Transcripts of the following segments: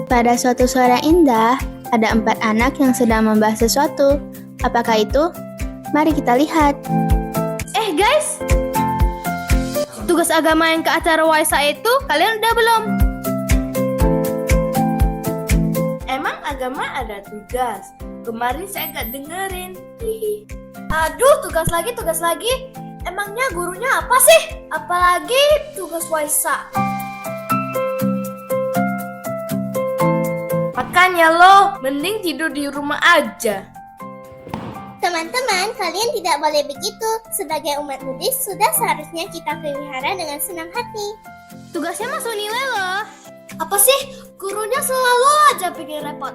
Pada suatu sore indah, ada 4 anak yang sedang membahas sesuatu. Apakah itu? Mari kita lihat. Guys, tugas agama yang ke acara Waisa itu kalian udah belum? Emang agama ada tugas? Kemarin saya gak dengerin. Aduh, tugas lagi. Emangnya gurunya apa sih? Apalagi tugas Waisa. Makanya lo, mending tidur di rumah aja. Teman-teman, kalian tidak boleh begitu. Sebagai umat Buddhis, sudah seharusnya kita pelihara dengan senang hati. Tugasnya masuk nilai loh. Apa sih? Gurunya selalu aja bikin repot.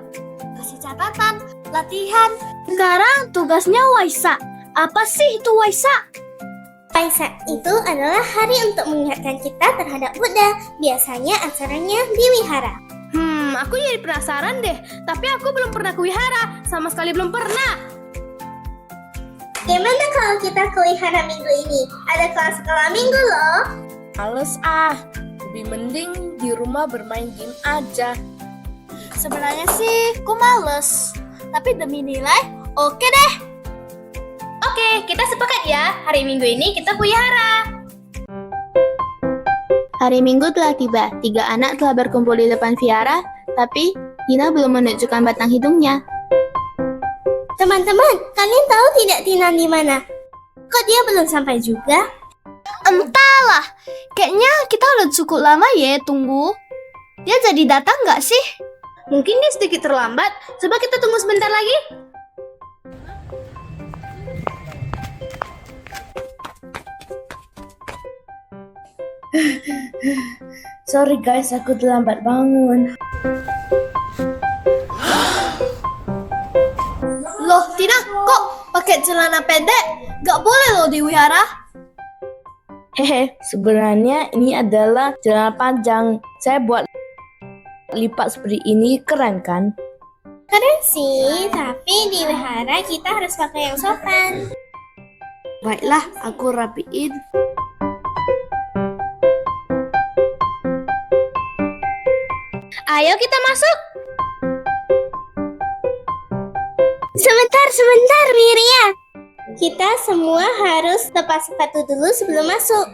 Kasih catatan, latihan. Sekarang tugasnya Waisa. Apa sih itu Waisa? Waisa itu adalah hari untuk mengingatkan kita terhadap Buddha. Biasanya acaranya di wihara. Aku jadi penasaran deh. Tapi aku belum pernah ke wihara. Sama sekali belum pernah. Gimana kalau kita ke wihara minggu ini? Ada kelas sekolah minggu loh. Males lebih mending di rumah bermain game aja. Sebenarnya sih aku males, tapi demi nilai oke deh. Oke, kita sepakat ya, hari Minggu ini kita ke wihara. Hari Minggu telah tiba. 3 anak telah berkumpul di depan vihara, tapi Tina belum menunjukkan batang hidungnya. Teman-teman, kalian tahu tidak Tina di mana? Kok dia belum sampai juga? Entahlah, kayaknya kita udah cukup lama ya tunggu. Dia jadi datang nggak sih? Mungkin dia sedikit terlambat. Coba kita tunggu sebentar lagi. Sorry guys, aku terlambat bangun. Loh, Tina, kok pakai celana pendek? Gak boleh loh di wihara. Sebenarnya ini adalah celana panjang. Saya buat lipat seperti ini, keren kan? Keren sih, tapi di wihara kita harus pakai yang sopan. Baiklah, aku rapiin. Ayo kita masuk. Sebentar, Miria. Kita semua harus lepas sepatu dulu sebelum masuk.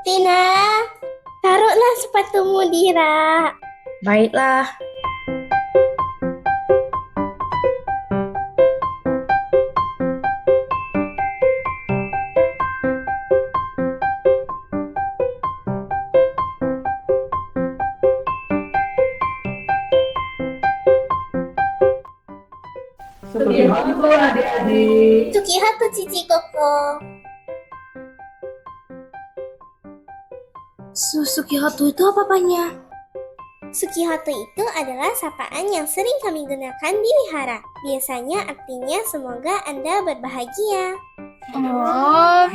Tina, taruhlah sepatumu di rak. Baiklah. Sukihatu adik-adik. Sukihatu Cici Koko. Sukihatu itu apa apanya? Sukihatu itu adalah sapaan yang sering kami gunakan di wihara. Biasanya artinya semoga Anda berbahagia. Oh.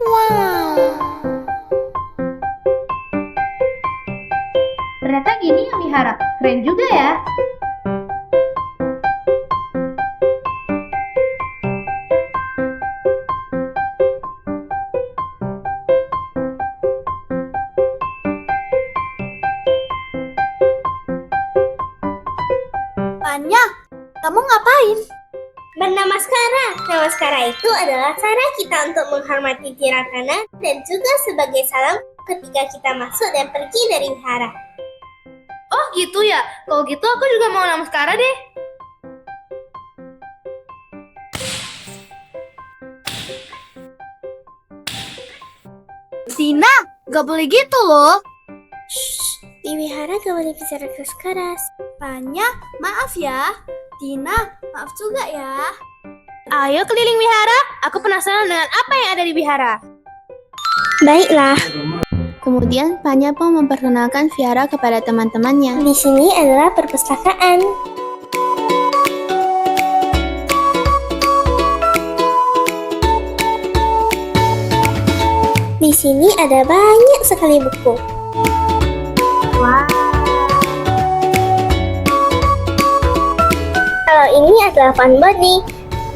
Wow. Ternyata gini yang wihara, keren juga ya. Anya, kamu ngapain? Bernamaskara. Namaskara itu adalah cara kita untuk menghormati tirakana dan juga sebagai salam ketika kita masuk dan pergi dari wihara. Oh gitu ya, kalau gitu aku juga mau namaskara deh. Tina, gak boleh gitu loh. Di wihara gak boleh bicara keras-keras. Tanya, maaf ya. Tina, maaf juga ya. Ayo keliling wihara, aku penasaran dengan apa yang ada di wihara. Baiklah, Kemudian Panya pun memperkenalkan vihara kepada teman-temannya. di sini adalah perpustakaan. Di sini ada banyak sekali buku. Kalau ini adalah fun body.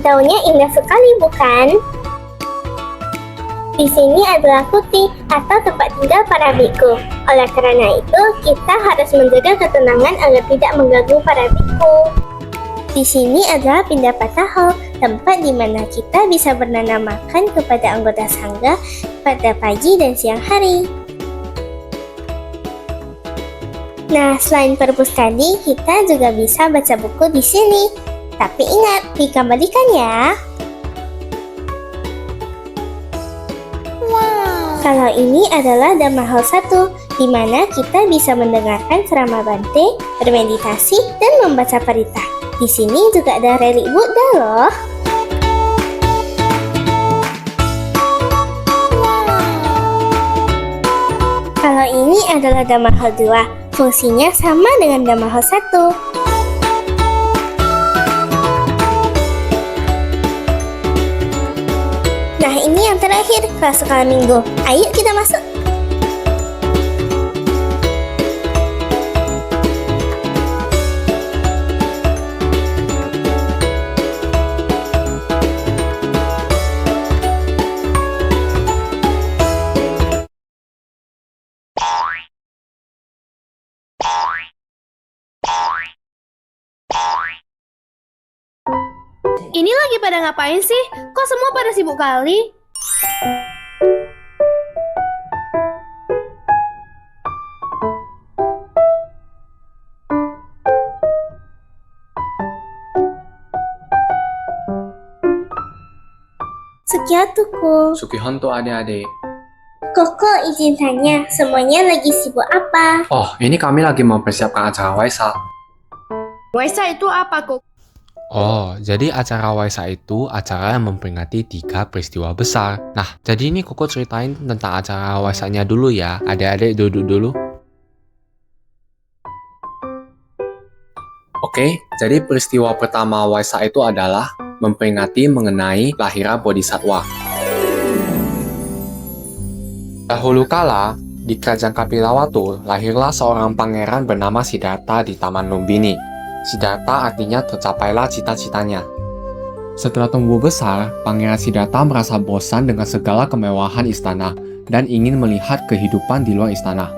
Daunnya indah sekali, bukan? Di sini adalah kuti atau tempat tinggal para biku. Oleh karena itu, kita harus menjaga ketenangan agar tidak mengganggu para biku. Di sini adalah pindah patahol, tempat di mana kita bisa bernanam makan kepada anggota sangga pada pagi dan siang hari. Nah, selain perpus tadi, kita juga bisa baca buku di sini. Tapi ingat, dikembalikan ya. Kalau ini adalah Dhamma Hall 1, di mana kita bisa mendengarkan ceramah Bante, bermeditasi, dan membaca parita. Di sini juga ada relik Buddha loh. Kalau ini adalah Dhamma Hall 2, fungsinya sama dengan Dhamma Hall 1. Nah, ini yang terakhir, kelas skala minggu. Ayo kita masuk. Ini lagi pada ngapain sih? Kok semua pada sibuk kali? Sukiatuku. Sukihonto adik-adik. Koko izin tanya, semuanya lagi sibuk apa? Oh, ini kami lagi mempersiapkan acara Waisak. Waisak itu apa kok? Oh, jadi acara Waisak itu acara yang memperingati 3 peristiwa besar. Nah, jadi ini Koko ceritain tentang acara Waisaknya dulu ya. Adik-adik duduk dulu. Oke, jadi peristiwa pertama Waisak itu adalah memperingati mengenai lahiran Bodhisattva. Dahulu kala, di kerajaan Kapilawatu, lahirlah seorang pangeran bernama Siddhartha di Taman Lumbini. Siddhartha artinya tercapailah cita-citanya. Setelah tumbuh besar, Pangeran Siddhartha merasa bosan dengan segala kemewahan istana dan ingin melihat kehidupan di luar istana.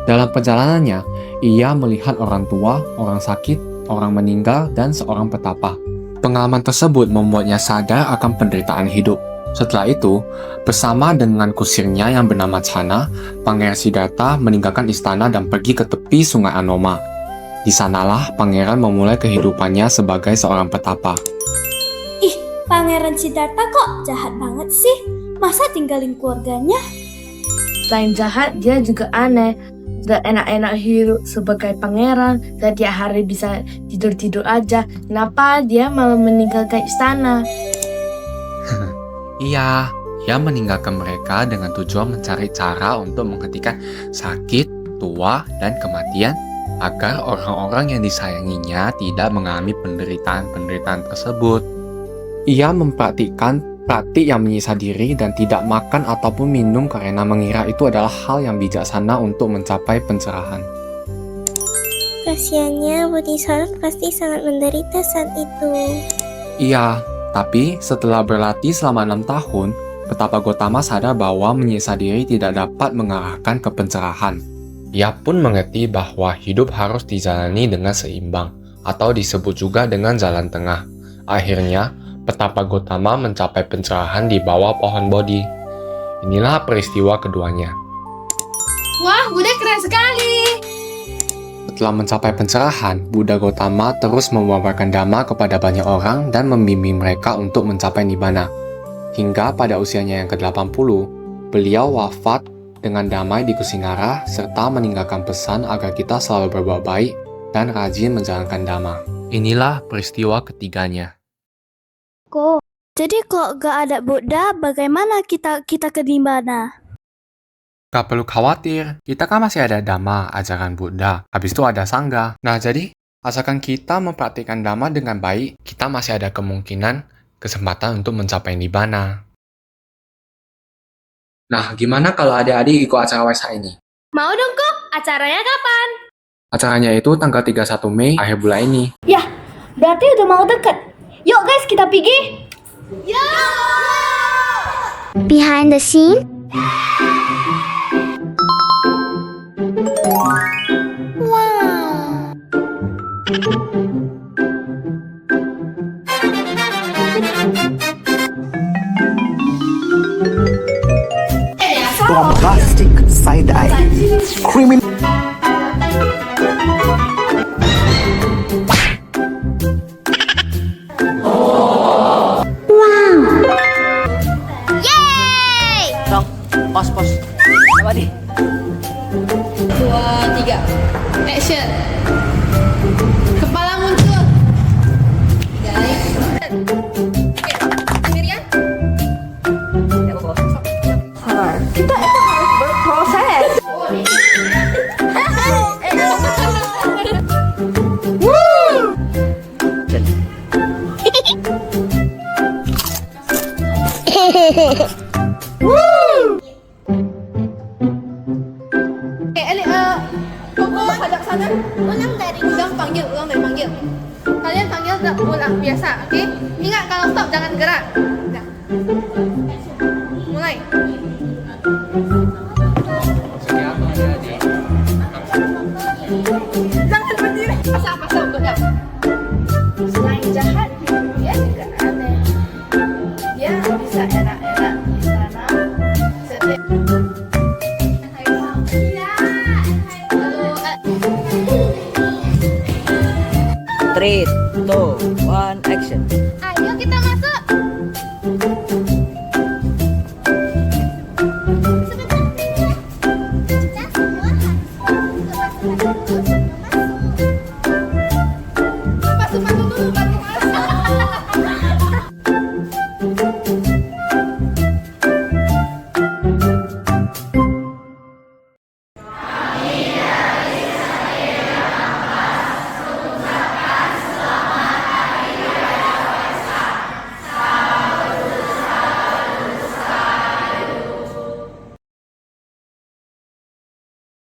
Dalam perjalanannya, ia melihat orang tua, orang sakit, orang meninggal, dan seorang petapa. Pengalaman tersebut membuatnya sadar akan penderitaan hidup. Setelah itu, bersama dengan kusirnya yang bernama Chana, Pangeran Siddhartha meninggalkan istana dan pergi ke tepi sungai Anoma. Di sanalah pangeran memulai kehidupannya sebagai seorang petapa. Ih, Pangeran Siddhartha kok jahat banget sih? Masa tinggalin keluarganya? Selain jahat, dia juga aneh. Sudah enak-enak hidup sebagai pangeran, dan tiap hari bisa tidur-tidur aja. Kenapa dia malah meninggalkan istana? Iya, ia meninggalkan mereka dengan tujuan mencari cara untuk menghentikan sakit, tua, dan kematian agar orang-orang yang disayanginya tidak mengalami penderitaan-penderitaan tersebut. Ia mempraktikkan praktik yang menyiksa diri dan tidak makan ataupun minum karena mengira itu adalah hal yang bijaksana untuk mencapai pencerahan. Kasiannya, Bodhisattva pasti sangat menderita saat itu. Iya, tapi setelah berlatih selama 6 tahun, Petapa Gotama sadar bahwa menyiksa diri tidak dapat mengarahkan ke pencerahan. Ia pun mengerti bahwa hidup harus dijalani dengan seimbang, atau disebut juga dengan jalan tengah. Akhirnya, Petapa Gotama mencapai pencerahan di bawah pohon Bodhi. Inilah peristiwa keduanya. Wah, Buddha keren sekali! Setelah mencapai pencerahan, Buddha Gotama terus membabarkan Dhamma kepada banyak orang dan membimbing mereka untuk mencapai Nibbana. Hingga pada usianya yang ke-80, beliau wafat dengan damai di Kusingara serta meninggalkan pesan agar kita selalu berbuat baik dan rajin menjalankan Dhamma. Inilah peristiwa ketiganya. Jadi kok gak ada Buddha, bagaimana kita ke Nibbana? Gak perlu khawatir, kita kan masih ada Dhamma, ajaran Buddha. Habis itu ada Sangha. Nah jadi, asalkan kita mempraktikkan Dhamma dengan baik, kita masih ada kemungkinan, kesempatan untuk mencapai Nibbana. Nah, gimana kalau adik-adik ikut acara Waisak ini? Mau dong kok, acaranya kapan? Acaranya itu tanggal 31 Mei akhir bulan ini. Berarti udah mau deket. Yuk guys, kita pergi. Behind the scene. Bombastic side eye. Criminal. Pos. Apa nih? 2, 3. Action. Kepala muncul. Guys. Miriam. Kita itu harus berproses. Koko hadap sana. Ulang dari panggil. Kalian panggil tak ulang biasa, oke? Ingat kalau stop jangan gerak. Dah. Mulai. Jangan berdiri. Pasang untuk dia. Selain jahat, dia juga aneh. Dia bisa enak-enak di sana. Setiap 3, 2, 1, action. Ayo kita masuk. Sebentar, kita semua harus masuk ke masuk